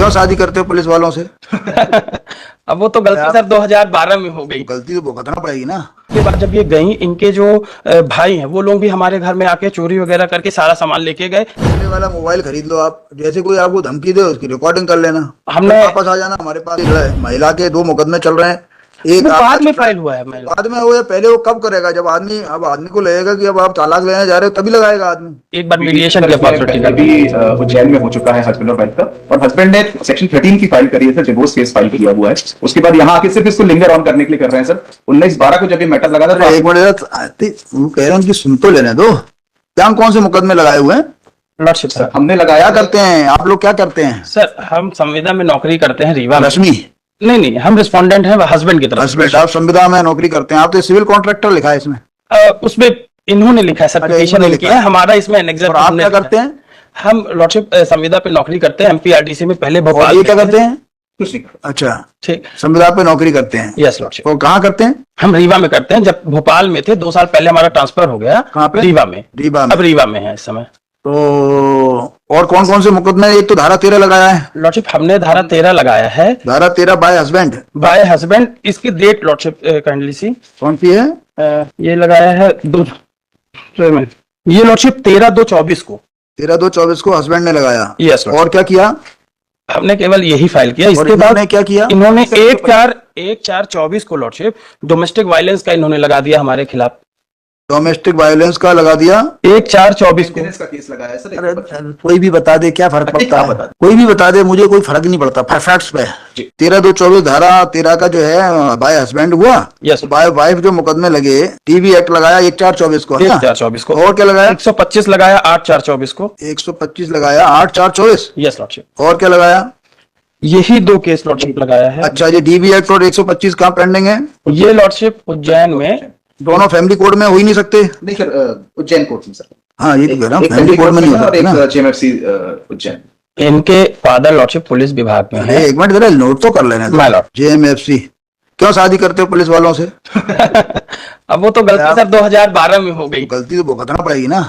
क्यों शादी करते हो पुलिस वालों से? अब वो तो गलती सर 2012 में हो गई। गलती तो भुगतना पड़ेगी ना। के बाद जब ये गई, इनके जो भाई हैं वो लोग भी हमारे घर में आके चोरी वगैरह करके सारा सामान लेके गए। ये वाला मोबाइल खरीद लो आप, जैसे कोई आपको धमकी दे उसकी रिकॉर्डिंग कर लेना, हमने वापस आ जाना हमारे पास। महिला के 2 मुकदमे चल रहे हैं, एक बाद में फाइल हुआ है। बाद में हो या पहले, वो कब करेगा? जब आदमी को लगेगा कि अब आप तालाक लेने जा रहे हो तभी लगाएगा आदमी। एक बार मीडिएशन के पास अभी उज्जैन में हो चुका है हस्बैंड और वाइफ का, और हस्बैंड ने सेक्शन 13 की फाइल करी है सर, डिवोर्स केस फाइल किया हुआ है। उसके बाद यहाँ आके सिर्फ इसको लिंगर ऑन करने के लिए कर रहे हैं सर। 19/12 को जब ये मैटर लगा था, एक मिनट कह रहे हैं उनकी सुन तो लेने दो। क्या कौन से मुकदमे लगाए हुए हैं? लॉर्डशिप सर हमने लगाया। क्या करते हैं आप लोग, क्या करते हैं? सर हम संविदा में नौकरी करते हैं रीवा में। रश्मि? नहीं, हम रिस्पोंडेंट हैं हस्बैंड की तरफ। हस्बैंड, आप संविदा में नौकरी करते हैं, आप तो सिविल कॉन्ट्रैक्टर लिखा है इसमें। उसमें इन्होंने लिखा है, सर्टिफिकेशन नहीं किया है हमारा, इसमें और आप क्या करते हैं? हम लॉर्डशिप संविदा पे नौकरी करते हैं एमपीआरडीसी में, पहले भोपाल। ये क्या करते हैं? कुछ नहीं। अच्छा, ठीक, संविदा पे नौकरी करते हैं। Yes lordship. और कहाँ करते हैं? हम रीवा में करते हैं। जब भोपाल में थे 2 साल पहले हमारा ट्रांसफर हो गया। कहाँ पे? रीवा में। रीवा में। अब रीवा में है इस समय। तो और कौन कौन से मुकदमे? एक तो धारा 13 लगाया है। लॉर्डशिप हमने धारा 13 लगाया है। धारा 13 बाय हस्बैंड। बाय हस्बैंड, इसकी डेट लॉर्डशिप काइंडली सी कौन सी है? ये लगाया है ये लॉर्डशिप 13/2/24 को। 13/2/24 को हस्बैंड ने लगाया। यस। और क्या किया? हमने केवल यही फाइल किया। इसके बाद क्या किया? इन्होंने 1/4/24 को लॉर्डशिप डोमेस्टिक वायलेंस का इन्होंने लगा दिया हमारे खिलाफ। डोमेस्टिक वायलेंस का लगा दिया 1/4/24 को। का केस लगाया सर। अरे कोई भी बता दे, क्या फर्क पड़ता है? कोई भी बता दे, मुझे कोई फर्क नहीं पड़ता। फैक्ट्स पे 13/2/24 धारा 13 का जो है बाय हस्बैंड हुआ। यस। बाय वाइफ जो मुकदमे लगे, टीवी एक्ट लगाया 1/4/24 को। 1/4/24 को। और क्या लगाया? 125 लगाया 8/4/24 को। 125 लगाया 8/4/24। Yes lordship. और क्या लगाया? यही 2 केस लॉर्डशिप लगाया है। अच्छा, ये डीबी एक्ट और 125 कहाँ पेंडिंग है? ये लॉर्डशिप उज्जैन में। दोनों फैमिली कोर्ट में हो ही नहीं सकते। नहीं सर, उज्जैन कोर्ट में सर। हाँ, ये तो कह रहा हूँ, फैमिली कोर्ट में नहीं हो सकते ना। जेएमएफसी उज्जैन। इनके फादर लॉर्डशिप पुलिस विभाग में है। एक मिनट जरा नोट तो कर लेने दो। My Lord. जेएमएफसी। क्यों शादी करते हो पुलिस वालों से? अब वो तो गलती सर 2012 में हो गई। गलती तो भुगतना पड़ेगी ना।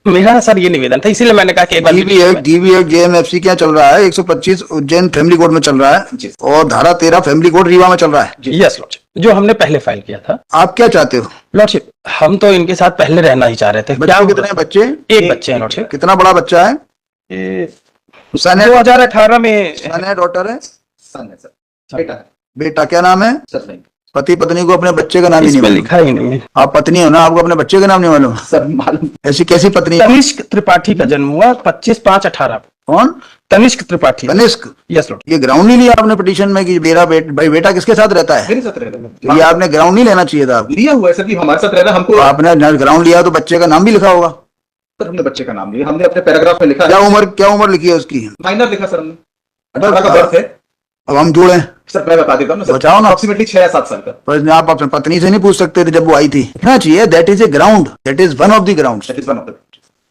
मेरा सर ये निवेदन था, इसीलिए मैंने कहा कि एक बार डीबी एक्ट जेएमएफसी क्या चल रहा है? 125 उज्जैन फैमिली कोर्ट में चल रहा है, और धारा 13 फैमिली कोर्ट रीवा में चल रहा है। यस लॉर्डशिप, जो हमने पहले फाइल किया था। आप क्या चाहते हो? लॉर्डशिप हम तो इनके साथ पहले रहना ही चाह रहे थे। बच्चे कितने हैं? बच्चे एक बच्चे हैं लॉर्डशिप। कितना बड़ा बच्चा है? सन है? 2018 में। सन है, डॉटर है? सन है सर। बेटा है। बेटा क्या नाम है? सर नहीं पति पत्नी को अपने बच्चे का नाम ही नहीं इसमें मालूम? लिखा ही नहीं है। आप पत्नी हो ना, आपको अपने बच्चे का नाम नहीं मालूम? सर मालूम। ऐसी कैसी पत्नी? तनिष्क त्रिपाठी का जन्म हुआ 25/5/18। कौन? तनिष्क त्रिपाठी। तनिष्क। Yes lord. ये ग्राउंड नहीं लिया आपने पिटीशन में कि मेरा भाई बेटा किसके साथ रहता है? मेरे साथ रह रहा है। ये आपने ग्राउंड नहीं लेना चाहिए था। आप लिया हुआ है सर कि हमारे साथ रहना हमको। आपने ग्राउंड लिया तो बच्चे का नाम भी लिखा होगा। सर हमने बच्चे का नाम लिया, हमने अपने पैराग्राफ में लिखा। क्या उम्र लिखी है उसकी? माइनर लिखा सर हमने। 18 का बर्थ है। अब हम जोड़े? सर मैं बता देता हूँ ना, बताओ ना। अप्रोक्सीमेटली 6 या 7 साल का। पर आप अपने पत्नी से नहीं पूछ सकते थे जब वो आई थी? लिखना चाहिए that is a ground, that is one of the ground.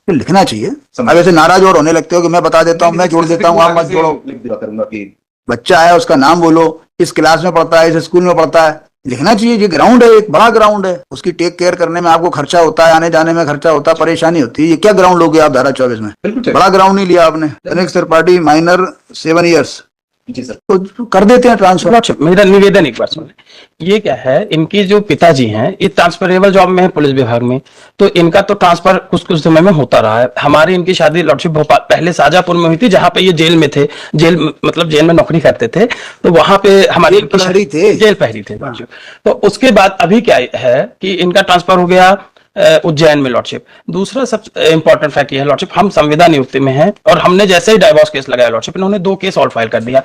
लिखना चाहिए। अब ऐसे नाराज और होने लगते हो कि मैं बता देता हूँ, मैं जोड़ देता हूँ, आप मत जोड़ो। लिख दिया करूंगा कि बच्चा है, उसका नाम बोलो, इस क्लास में पढ़ता है, इस स्कूल में पढ़ता है। लिखना चाहिए। ये ग्राउंड है, एक बड़ा ग्राउंड है, उसकी टेक केयर करने में आपको खर्चा होता है, आने जाने में खर्चा होता है, परेशानी होती है। ये क्या ग्राउंड लोगे आप धारा 24 में? बड़ा ग्राउंड नहीं लिया आपने। Tanishk Tripathi minor 7 years। जी सर। तो कर देते हैं ट्रांसफर। मेरा निवेदन एक बार सुनिए। ये क्या है, इनकी जो पिताजी हैं ये ट्रांसफरेबल जॉब में है पुलिस विभाग में, तो इनका तो ट्रांसफर कुछ समय में होता रहा है। हमारी इनकी शादी लॉर्डशिप भोपाल पहले शाजापुर में हुई थी, जहां पे ये जेल में थे, जेल मतलब जेल में नौकरी करते थे, तो वहां पे हमारी जेल प्रहरी थे। तो उसके बाद अभी क्या है कि इनका ट्रांसफर हो गया उज्जैन में लॉर्डशिप। दूसरा सबसे इंपॉर्टेंट फैक्ट ये है लॉर्डशिप, हम संविदा नियुक्ति में हैं और हमने जैसे ही डाइवोर्स केस लगाया लॉर्डशिप, इन्होंने 2 केस और फाइल कर दिया।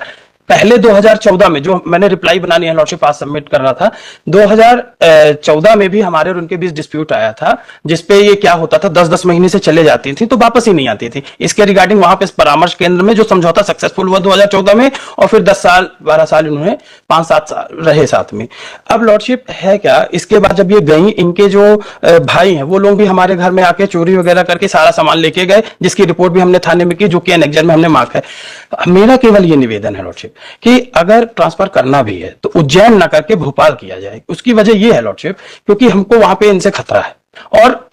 पहले 2014 में, जो मैंने रिप्लाई बनानी है लॉर्डशिप आज सबमिट कर रहा था, 2014 में भी हमारे और उनके बीच डिस्प्यूट आया था, जिसपे ये क्या होता था 10-10 महीने से चले जाती थी तो वापस ही नहीं आती थी। इसके रिगार्डिंग वहां पे परामर्श केंद्र में जो समझौता सक्सेसफुल हुआ 2014 में, और फिर 10 साल 12 साल इन्होंने 5-7 साल रहे साथ में। अब लॉर्डशिप है क्या, इसके बाद जब ये गई, इनके जो भाई हैं वो लोग भी हमारे घर में आके चोरी वगैरह करके सारा सामान लेके गए, जिसकी रिपोर्ट भी हमने थाने में की, जो कि एनेक्जर में हमने मार्क है। मेरा केवल ये निवेदन है लॉर्डशिप कि अगर ट्रांसफर करना भी है तो उज्जैन ना करके भोपाल किया जाए। उसकी वजह यह है लॉर्डशिप, क्योंकि हमको वहां पे इनसे खतरा है, और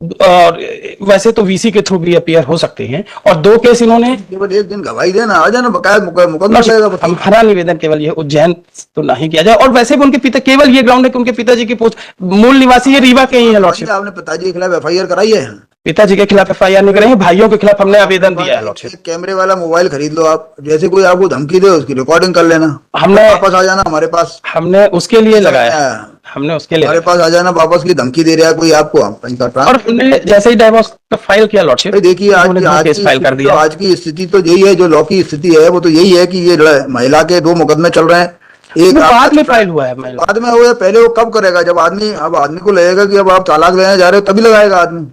और वैसे तो वीसी के थ्रू भी अपीयर हो सकते हैं, और 2 केस इन्होंने। केवल एक दिन गवाही देना, आ जाना बकायदा मुकदमा चलेगा। हमारा निवेदन केवल ये उज्जैन तो नहीं किया जाए, और वैसे भी उनके पिता, केवल ये ग्राउंड है कि उनके पिताजी की मूल निवासी ये रीवा के ही है लॉर्डशिप। आपने पिताजी के खिलाफ FIR कराई है? पिताजी के खिलाफ FIR नहीं कराई, भाइयों के खिलाफ हमने आवेदन दिया है लॉर्डशिप। एक कैमरे वाला मोबाइल खरीद लो आप, जैसे कोई आपको धमकी दे उसकी रिकॉर्डिंग कर लेना, हमने वापस आ जाना हमारे पास। हमने उसके लिए लगाया, हमने उसके लिए हमारे पास आ जाना, वापस की धमकी दे रहा है कोई आपको, और हमने जैसे ही डाइवोर्स का फाइल किया लॉर्डशिप, देखिए आज फाइल कर दिया। आज की स्थिति तो यही है, जो लॉ की स्थिति है वो तो यही है कि ये महिला के 2 मुकदमे चल रहे हैं। एक बाद में फाइल हुआ है, बाद में हुआ है, पहले वो कब करेगा? जब आदमी को लगेगा कि अब आप तालाक लेने जा रहे हो तभी लगाएगा आदमी,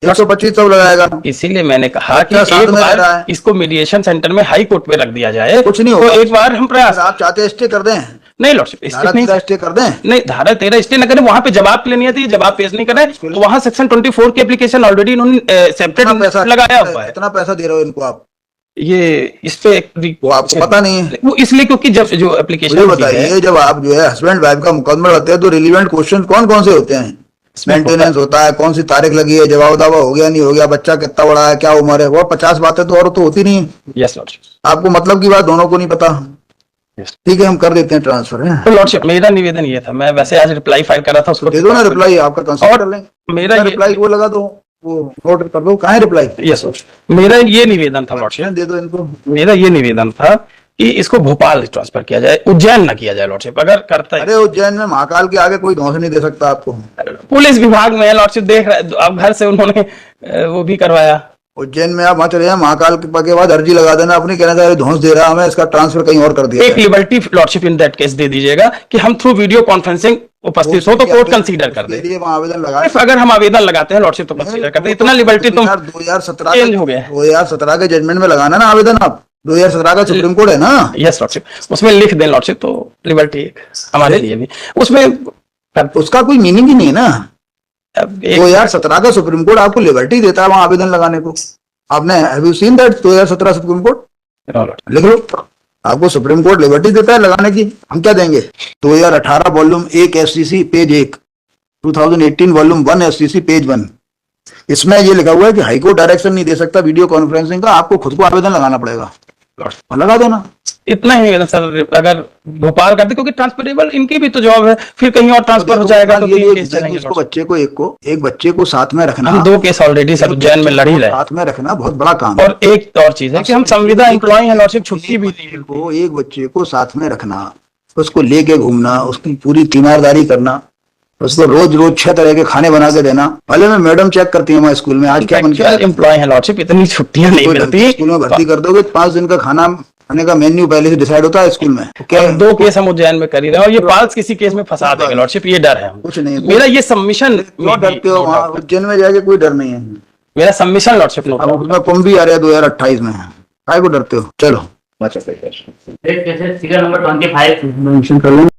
125 सब लगाएगा। इसीलिए मैंने कहा कि एक बार इसको मीडिएशन सेंटर में हाई कोर्ट में रख दिया जाए, कुछ नहीं तो होगा। एक बार हम प्रयास। आप चाहते स्टे कर दें? नहीं लॉर्डशिप, स्टे कर दें? नहीं, धारा 13 स्टे न करें, वहां पे जवाब के लिए नहीं आती, जवाब पेश नहीं करें, तो वहां सेक्शन 24 की एप्लीकेशन ऑलरेडी इन्होंने सेपरेट लगाया हुआ है। इतना पैसा दे रहे हो इनको आप, ये इस पे वो आपको पता नहीं है? वो इसलिए क्योंकि जब जो एप्लीकेशन बताइए, जब आप जो है हस्बैंड वाइफ का मुकदमा होते हैं तो रिलीवेंट क्वेश्चन कौन कौन से होते हैं? मेंटेनेंस होता है, कौन सी तारीख लगी है, जवाब दावा हो गया नहीं हो गया, बच्चा कितना बड़ा है, क्या उम्र है, वो 50 बातें तो और तो होती नहीं है। यस लॉर्डशिप, आपको मतलब की बात दोनों को नहीं पता। ठीक है, हम कर देते हैं ट्रांसफर है। तो लॉर्डशिप मेरा निवेदन ये था, मैं वैसे आज रिप्लाई फाइल कर रहा था, उसको दे दो ना रिप्लाई, आपका कंसल्ट कर लें। मेरा रिप्लाई वो लगा दो, वो नोट कर दो, कहाँ है रिप्लाई? यस मेरा ये निवेदन था लॉर्डशिप, दे दो इनको। मेरा ये निवेदन था कि इसको भोपाल ट्रांसफर किया जाए, उज्जैन ना किया जाए लॉर्डशिप, अगर करता है। अरे उज्जैन में महाकाल के आगे कोई धौंस नहीं दे सकता आपको। पुलिस विभाग में है लॉर्डशिप, देख रहे अब घर से उन्होंने वो भी करवाया। उज्जैन में आप वहां चले जाए, महाकाल के बाद अर्जी लगा देना अपनी, कहना था धौंस दे रहा हमें, इसका ट्रांसफर कहीं और कर दिया। एक liberty lordship in that case दे दीजिएगा कि हम थ्रू वीडियो कॉन्फ्रेंसिंग उपस्थित हो तो कोर्ट कंसीडर कर दे। आवेदन लगाए, अगर हम आवेदन लगाते हैं लॉर्डशिप तो कंसीडर करते हैं, इतना लिबर्टी तुम 2017 चेंज हो गया। 2017 के जजमेंट में लगाना ना आवेदन, आप 2017 का सुप्रीम कोर्ट है ना। यस लॉर्डशिप, उसमें लिख दें लॉर्डशिप, तो लिबर्टी हमारे लिए भी उसमें उसका कोई मीनिंग ही नहीं है ना। 2017 का सुप्रीम कोर्ट आपको लिबर्टी देता है वहां आवेदन लगाने को। आपने have you seen that 2017 supreme court? लिख लो, आपको सुप्रीम कोर्ट लिबर्टी देता है लगाने की, हम क्या देंगे? 2018 volume 1 FCC page 1, 2018 volume 1 FCC page 1, इसमें ये लिखा हुआ है कि हाईकोर्ट डायरेक्शन नहीं दे सकता वीडियो कॉन्फ्रेंसिंग का, आपको खुद को आवेदन लगाना पड़ेगा। लगा दो ना, इतना ही निवेदन सर, अगर भोपाल करते, क्योंकि ट्रांसफरेबल इनकी भी तो जॉब है, फिर कहीं और ट्रांसफर हो जाएगा तो 3 केस चलेंगे। उसको एक बच्चे को साथ में रखना, हम 2 केस ऑलरेडी सर उज्जैन में लड़ ही रहे, साथ में रखना बहुत बड़ा काम है। और एक और चीज है कि हम संविदा एम्प्लॉय हैं लॉर्डशिप, छुट्टी भी को एक बच्चे को साथ में रखना, उसको लेके घूमना, उसकी पूरी तीमारदारी करना, उसको रोज रोज 6 तरह के खाने बना के देना। पहले में मैडम चेक करती है हमारे स्कूल में आज क्या बन गया। एम्प्लॉय है लॉर्डशिप, इतनी छुट्टियां नहीं मिलती। स्कूल में भर्ती कर दोगे 5 दिन का खाने का मेन्यू पहले से डिसाइड होता है स्कूल में। क्या 2 केस हम उज्जैन में कर ही रहे हैं, और ये पाल्स किसी केस में फंसा देंगे लॉर्डशिप, ये डर है। कुछ नहीं, मेरा ये सबमिशन, डरते हो वहाँ उज्जैन में जाके, कोई डर नहीं है मेरा सबमिशन लॉर्डशिप नोट। अब उसमें कुंभ भी आ रहा है 2028 में, काय को डरते हो? चलो फिगर नंबर 25 मेंशन कर लेंगे।